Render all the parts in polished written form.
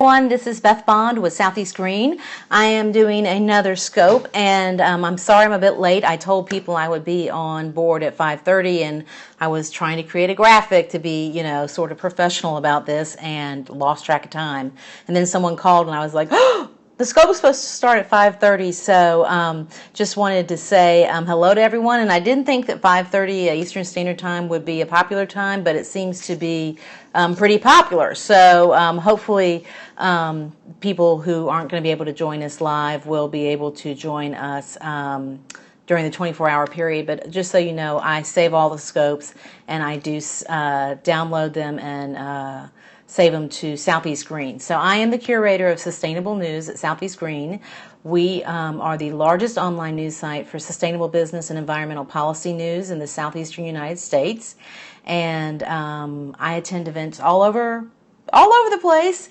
everyone, this is Beth Bond with Southeast Green. I am doing another scope, and I'm sorry I'm a bit late. I told people I would be on board at 5:30, and I was trying to create a graphic to be, sort of professional about this, and lost track of time. And then someone called, and I was like, oh, the scope is supposed to start at 5:30, so just wanted to say hello to everyone. And I didn't think that 5:30 Eastern Standard Time would be a popular time, but it seems to be pretty popular. So hopefully people who aren't going to be able to join us live will be able to join us during the 24-hour period. But just so you know, I save all the scopes, and I do download them and save them to Southeast Green. So I am the curator of sustainable news at Southeast Green. We are the largest online news site for sustainable business and environmental policy news in the southeastern United States. And I attend events all over the place,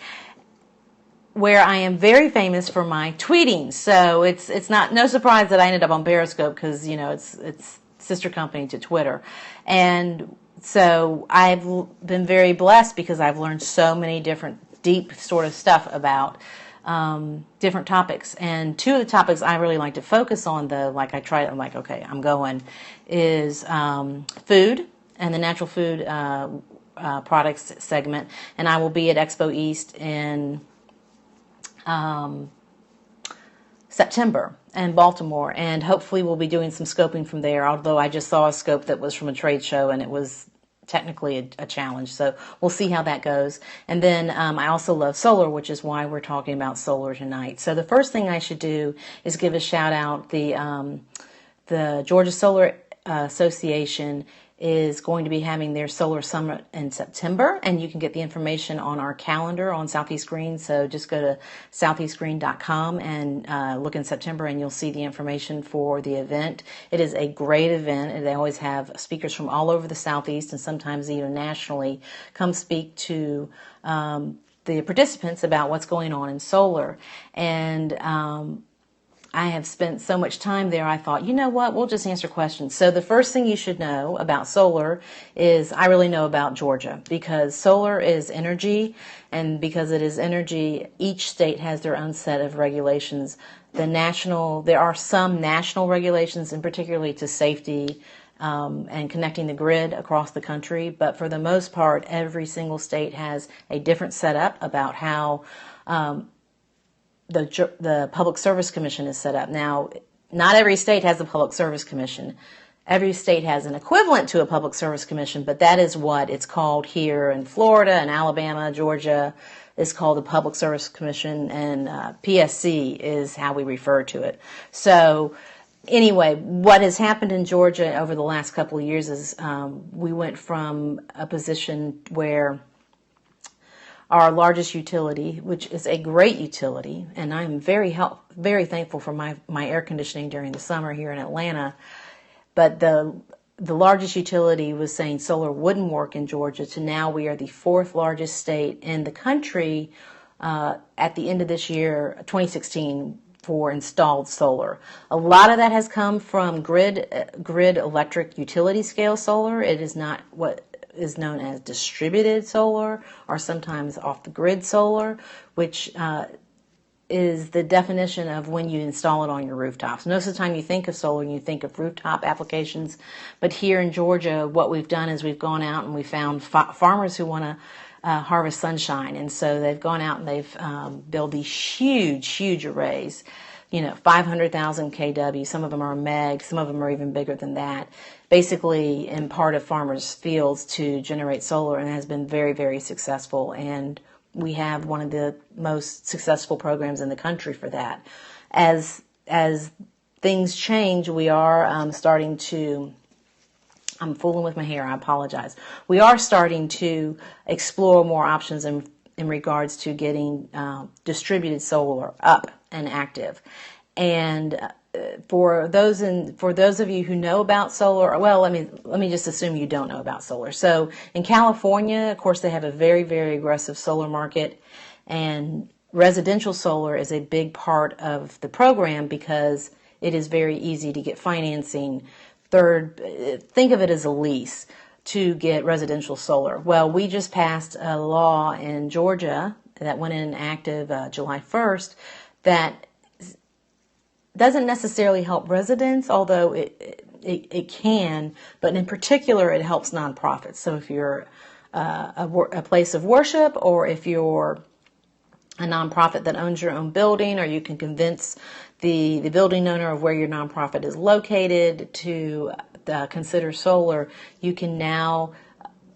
where I am very famous for my tweeting. So it's no surprise that I ended up on Periscope, because it's sister company to Twitter. And so I've been very blessed, because I've learned so many different deep sort of stuff about different topics. And two of the topics I really like to focus on, though, is food and the natural food products segment. And I will be at Expo East in September in Baltimore, and hopefully we'll be doing some scoping from there, although I just saw a scope that was from a trade show, and it was technically a challenge, so we'll see how that goes. And then I also love solar, which is why we're talking about solar tonight. So the first thing I should do is give a shout out. The Georgia Solar Association is going to be having their solar summit in September, and you can get the information on our calendar on Southeast Green. So just go to southeastgreen.com and look in September, and you'll see the information for the event. It is a great event, and they always have speakers from all over the Southeast, and sometimes even nationally, come speak to the participants about what's going on in solar. And I have spent so much time there, I thought, you know what, we'll just answer questions. So the first thing you should know about solar is I really know about Georgia, because solar is energy, and because it is energy, each state has their own set of regulations. There are some national regulations, and particularly to safety and connecting the grid across the country, but for the most part, every single state has a different setup about how the Public Service Commission is set up. Now, not every state has a Public Service Commission. Every state has an equivalent to a Public Service Commission, but that is what it's called here in Florida and Alabama, Georgia. It's called the Public Service Commission, and PSC is how we refer to it. So anyway, what has happened in Georgia over the last couple of years is we went from a position where our largest utility, which is a great utility, and I'm very thankful for my air conditioning during the summer here in Atlanta, but the largest utility was saying solar wouldn't work in Georgia, to now we are the fourth largest state in the country at the end of this year, 2016, for installed solar. A lot of that has come from grid electric utility scale solar. It is not what is known as distributed solar, or sometimes off the grid solar, which is the definition of when you install it on your rooftops. Most of the time you think of solar, you think of rooftop applications, but here in Georgia, what we've done is we've gone out and we found farmers who want to harvest sunshine, and so they've gone out and they've built these huge arrays, 500,000 kW. Some of them are meg, some of them are even bigger than that, basically in part of farmers' fields to generate solar, and has been very, very successful. And we have one of the most successful programs in the country for that. As things change, we are starting to, I'm fooling with my hair, I apologize. We are starting to explore more options in regards to getting distributed solar up and active. And for those of you who know about solar, well, let me just assume you don't know about solar. So in California, of course, they have a very, very aggressive solar market, and residential solar is a big part of the program because it is very easy to get financing. Think of it as a lease to get residential solar. Well, we just passed a law in Georgia that went in active July 1st that doesn't necessarily help residents, although it can, but in particular it helps nonprofits. So if you're a place of worship, or if you're a nonprofit that owns your own building, or you can convince the building owner of where your nonprofit is located to consider solar, you can now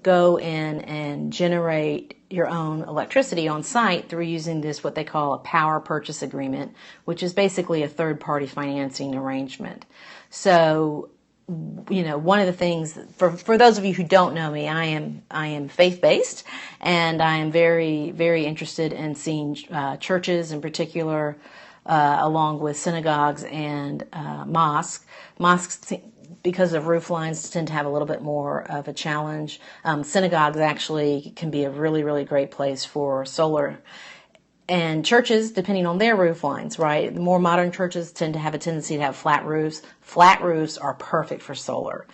go in and generate your own electricity on site through using this, what they call a power purchase agreement, which is basically a third-party financing arrangement. So, one of the things, for those of you who don't know me, I am faith-based, and I am very, very interested in seeing churches in particular, along with synagogues and mosques. Mosques, because of roof lines, tend to have a little bit more of a challenge. Synagogues actually can be a really, really great place for solar. And churches, depending on their roof lines, right? The more modern churches tend to have a tendency to have flat roofs. Flat roofs are perfect for solar.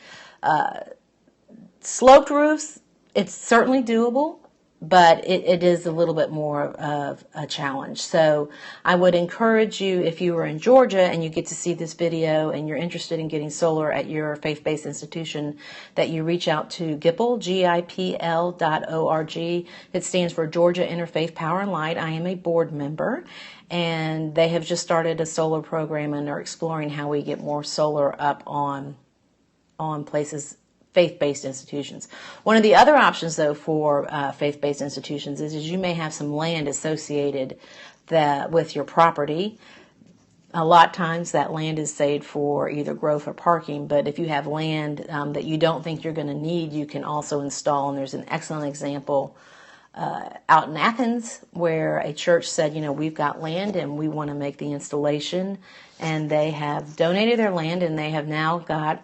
Sloped roofs, it's certainly doable, but it is a little bit more of a challenge. So I would encourage you, if you are in Georgia and you get to see this video and you're interested in getting solar at your faith-based institution, that you reach out to GIPL, GIPL.org. It stands for Georgia Interfaith Power and Light. I am a board member, and they have just started a solar program and are exploring how we get more solar up on places, faith-based institutions. One of the other options, though, for faith-based institutions is you may have some land associated with your property. A lot of times that land is saved for either growth or parking, but if you have land that you don't think you're going to need, you can also install, and there's an excellent example out in Athens where a church said, we've got land and we want to make the installation, and they have donated their land, and they have now got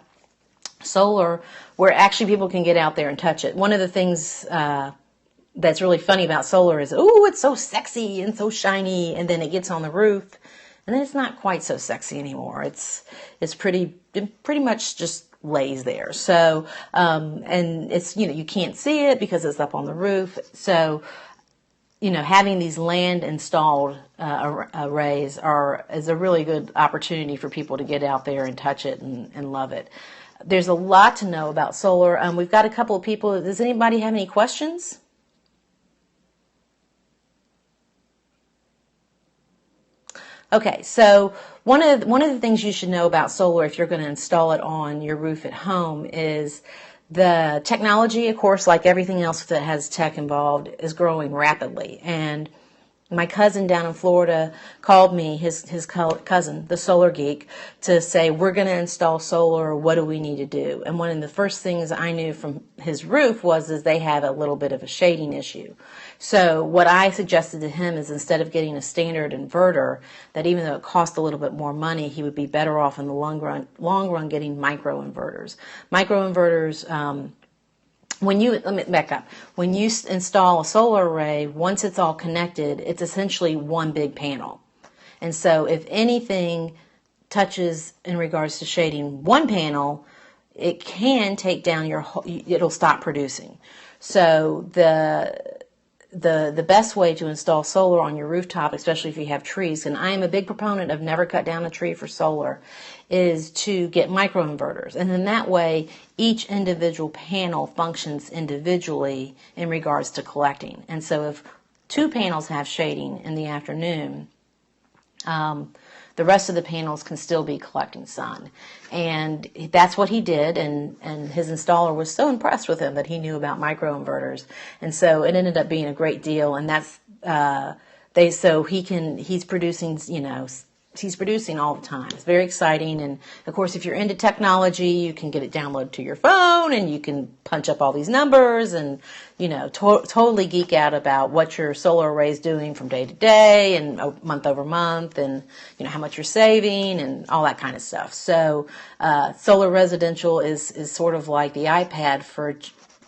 solar where actually people can get out there and touch it. One of the things that's really funny about solar is, it's so sexy and so shiny, and then it gets on the roof, and then it's not quite so sexy anymore. It pretty much just lays there. So, and it's, you can't see it because it's up on the roof. So, having these land installed arrays is a really good opportunity for people to get out there and touch it and love it. There's a lot to know about solar. We've got a couple of people. Does anybody have any questions? Okay, so one of the things you should know about solar if you're going to install it on your roof at home is the technology, of course, like everything else that has tech involved, is growing rapidly. And my cousin down in Florida called me, his cousin, the solar geek, to say, we're going to install solar. What do we need to do? And one of the first things I knew from his roof is they have a little bit of a shading issue. So what I suggested to him is, instead of getting a standard inverter, that even though it cost a little bit more money, he would be better off in the long run getting microinverters. Microinverters, let me back up. When you install a solar array, once it's all connected, it's essentially one big panel. And so if anything touches in regards to shading one panel, it can take down it'll stop producing. So the best way to install solar on your rooftop, especially if you have trees, and I am a big proponent of never cut down a tree for solar, is to get microinverters. And then that way, each individual panel functions individually in regards to collecting. And so if two panels have shading in the afternoon, the rest of the panels can still be collecting sun. And that's what he did, and his installer was so impressed with him that he knew about microinverters. And so it ended up being a great deal, and that's he's producing, he's producing all the time. It's very exciting. And of course, if you're into technology, you can get it downloaded to your phone, and you can punch up all these numbers and, totally geek out about what your solar array is doing from day to day and month over month, and, how much you're saving and all that kind of stuff. So, solar residential is sort of like the iPad for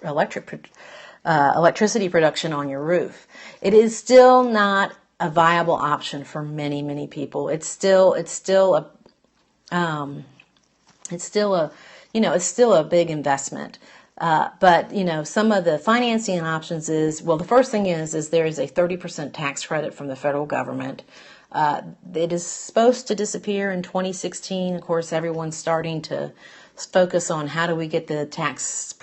electricity production on your roof. It is still not a viable option for many, many people. It's still a big investment. But, some of the financing options is, well, the first thing is there is a 30% tax credit from the federal government. It is supposed to disappear in 2016. Of course, everyone's starting to focus on how do we get the tax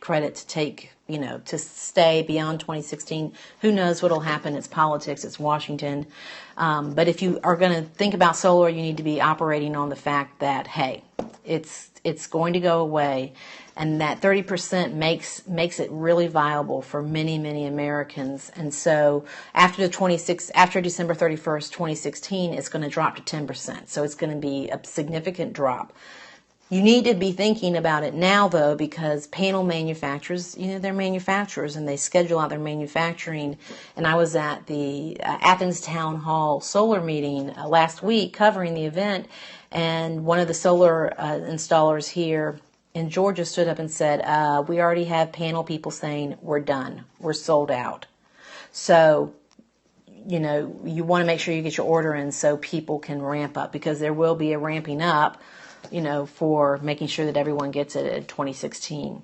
credit to take, to stay beyond 2016. Who knows what will happen? It's politics. It's Washington. But if you are going to think about solar, you need to be operating on the fact that, hey, it's going to go away, and that 30% makes it really viable for many, many Americans. And so after December 31st, 2016, it's going to drop to 10%. So it's going to be a significant drop. You need to be thinking about it now, though, because panel manufacturers, they're manufacturers and they schedule out their manufacturing. And I was at the Athens Town Hall solar meeting last week covering the event, and one of the solar installers here in Georgia stood up and said, we already have panel people saying we're done, we're sold out. So, you want to make sure you get your order in so people can ramp up, because there will be a ramping up, for making sure that everyone gets it in 2016.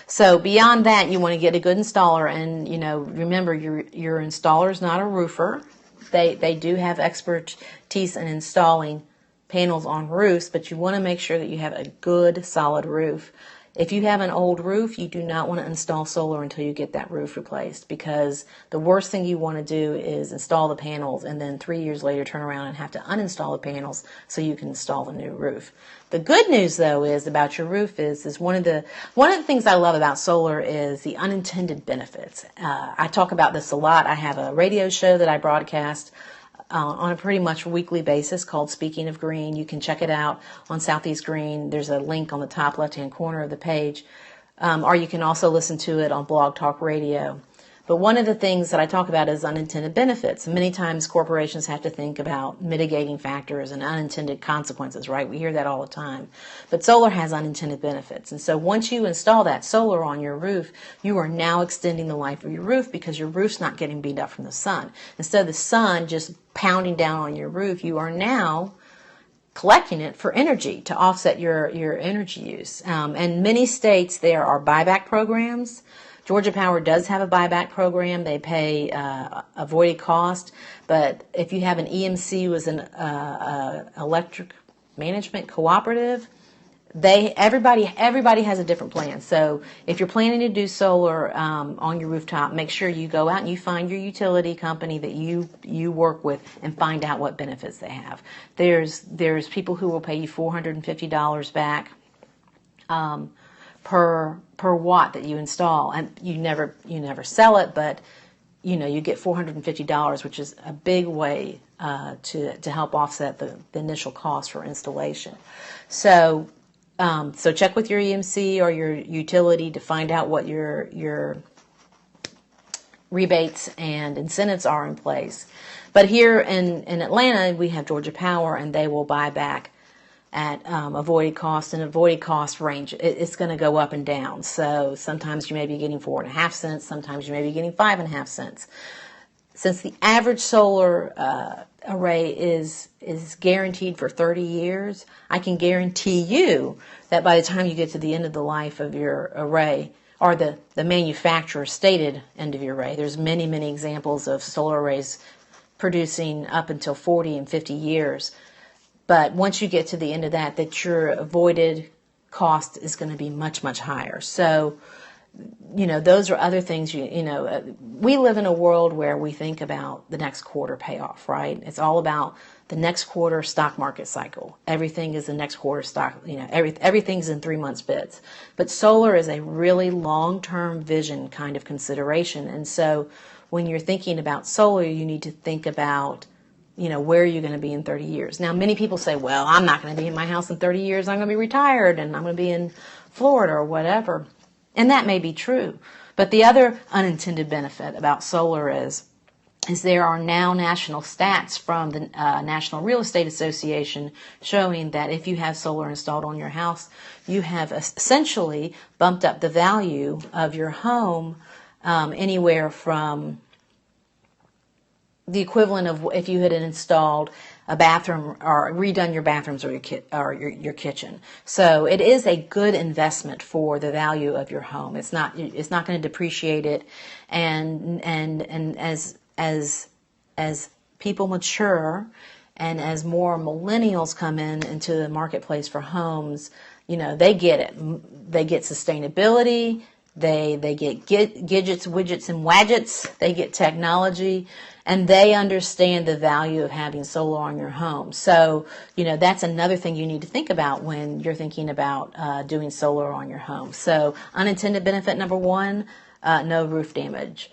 So beyond that, you want to get a good installer, and remember, your installer is not a roofer. They do have expertise in installing panels on roofs, but you want to make sure that you have a good, solid roof. If you have an old roof, you do not want to install solar until you get that roof replaced, because the worst thing you want to do is install the panels and then 3 years later turn around and have to uninstall the panels so you can install the new roof. The good news, though, is about your roof is one of the things I love about solar is the unintended benefits. I talk about this a lot. I have a radio show that I broadcast on a pretty much weekly basis called Speaking of Green. You can check it out on Southeast Green. There's a link on the top left-hand corner of the page. Or you can also listen to it on Blog Talk Radio. But one of the things that I talk about is unintended benefits. Many times corporations have to think about mitigating factors and unintended consequences, right? We hear that all the time. But solar has unintended benefits. And so once you install that solar on your roof, you are now extending the life of your roof, because your roof's not getting beat up from the sun. Instead of the sun just pounding down on your roof, you are now collecting it for energy to offset your energy use. And many states, there are buyback programs. Georgia Power does have a buyback program. They pay avoided cost, but if you have an EMC with an electric management cooperative, everybody has a different plan. So if you're planning to do solar on your rooftop, make sure you go out and you find your utility company that you work with and find out what benefits they have. There's people who will pay you $450 back per watt that you install, and you never sell it, but you get $450, which is a big way to help offset the initial cost for installation. So check with your EMC or your utility to find out what your rebates and incentives are in place. But here in Atlanta, we have Georgia Power, and they will buy back at avoided cost, and avoided cost range, it's going to go up and down. So sometimes you may be getting 4.5 cents, sometimes you may be getting 5.5 cents. Since the average solar array is guaranteed for 30 years, I can guarantee you that by the time you get to the end of the life of your array, or the manufacturer's stated end of your array, there's many, many examples of solar arrays producing up until 40 and 50 years. But once you get to the end of that your avoided cost is going to be much, much higher. So, those are other things, we live in a world where we think about the next quarter payoff, right? It's all about the next quarter stock market cycle. Everything is the next quarter stock, everything's in 3 months bids. But solar is a really long-term vision kind of consideration. And so when you're thinking about solar, you need to think about where are you going to be in 30 years? Now, many people say, well, I'm not going to be in my house in 30 years. I'm going to be retired and I'm going to be in Florida or whatever. And that may be true. But the other unintended benefit about solar is there are now national stats from the National Real Estate Association showing that if you have solar installed on your house, you have essentially bumped up the value of your home anywhere from the equivalent of if you had installed a bathroom or redone your bathrooms or your kitchen. So it is a good investment for the value of your home. It's not going to depreciate it, and as people mature and as more millennials come into the marketplace for homes, they get it. They get sustainability. They get gadgets, widgets, and wadgets. They get technology, and they understand the value of having solar on your home. So, that's another thing you need to think about when you're thinking about doing solar on your home. So, unintended benefit number one, no roof damage.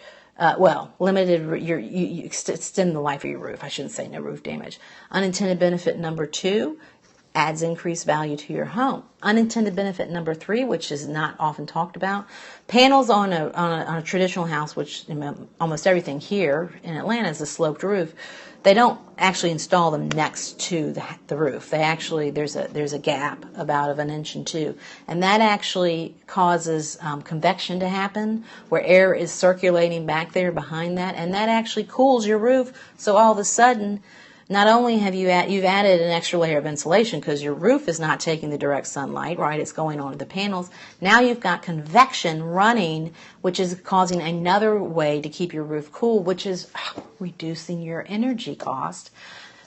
Limited, you extend the life of your roof. I shouldn't say no roof damage. Unintended benefit number two, adds increased value to your home. Unintended benefit number three, which is not often talked about, panels on a traditional house, which almost everything here in Atlanta is a sloped roof. They don't actually install them next to the roof. They actually, there's a gap about of 1 inch and 2, and that actually causes convection to happen, where air is circulating back there behind that, and that actually cools your roof. So all of a sudden, not only have you've added an extra layer of insulation because your roof is not taking the direct sunlight, right? It's going onto the panels. Now you've got convection running, which is causing another way to keep your roof cool, which is reducing your energy cost.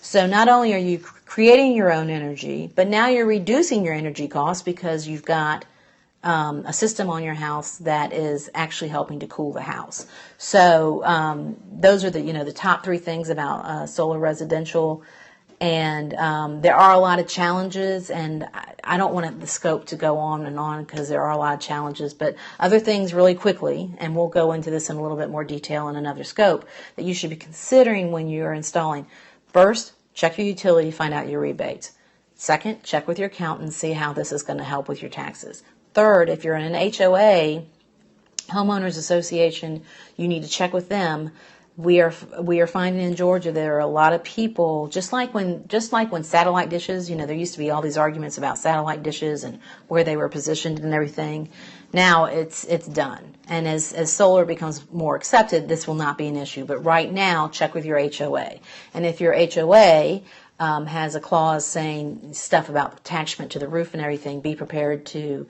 So not only are you creating your own energy, but now you're reducing your energy cost because you've got a system on your house that is actually helping to cool the house. So those are the top three things about solar residential, and there are a lot of challenges, and I don't want the scope to go on and on because there are a lot of challenges, but other things really quickly, and we'll go into this in a little bit more detail in another scope, that you should be considering when you are installing. First, check your utility, find out your rebates. Second, check with your accountant, see how this is going to help with your taxes. Third, if you're in an HOA, homeowners association, you need to check with them. We are finding in Georgia there are a lot of people, just like when satellite dishes, there used to be all these arguments about satellite dishes and where they were positioned and everything. Now it's done. And as solar becomes more accepted, this will not be an issue. But right now, check with your HOA. And if your HOA has a clause saying stuff about attachment to the roof and everything, be prepared to,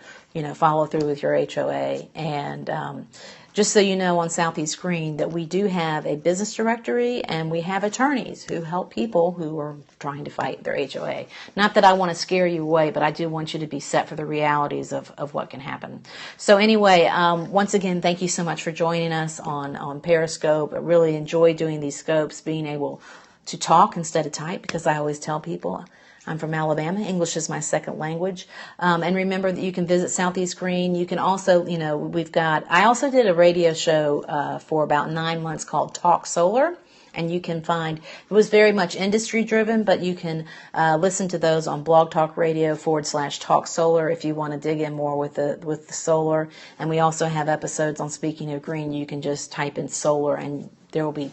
follow through with your HOA. And just so you know, on Southeast Green, that we do have a business directory and we have attorneys who help people who are trying to fight their HOA. Not that I want to scare you away, but I do want you to be set for the realities of what can happen. So anyway, once again, thank you so much for joining us on Periscope. I really enjoy doing these scopes, being able to talk instead of type, because I always tell people I'm from Alabama. English is my second language. And remember that you can visit Southeast Green. You can also, I also did a radio show for about 9 months called Talk Solar. And you can find, it was very much industry driven, but you can listen to those on Blog Talk Radio /Talk Solar if you want to dig in more with the solar. And we also have episodes on Speaking of Green. You can just type in solar and there will be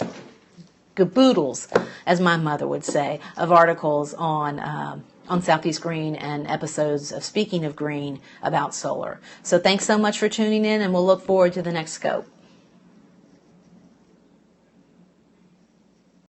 caboodles, as my mother would say, of articles on Southeast Green and episodes of Speaking of Green about solar. So thanks so much for tuning in, and we'll look forward to the next scope.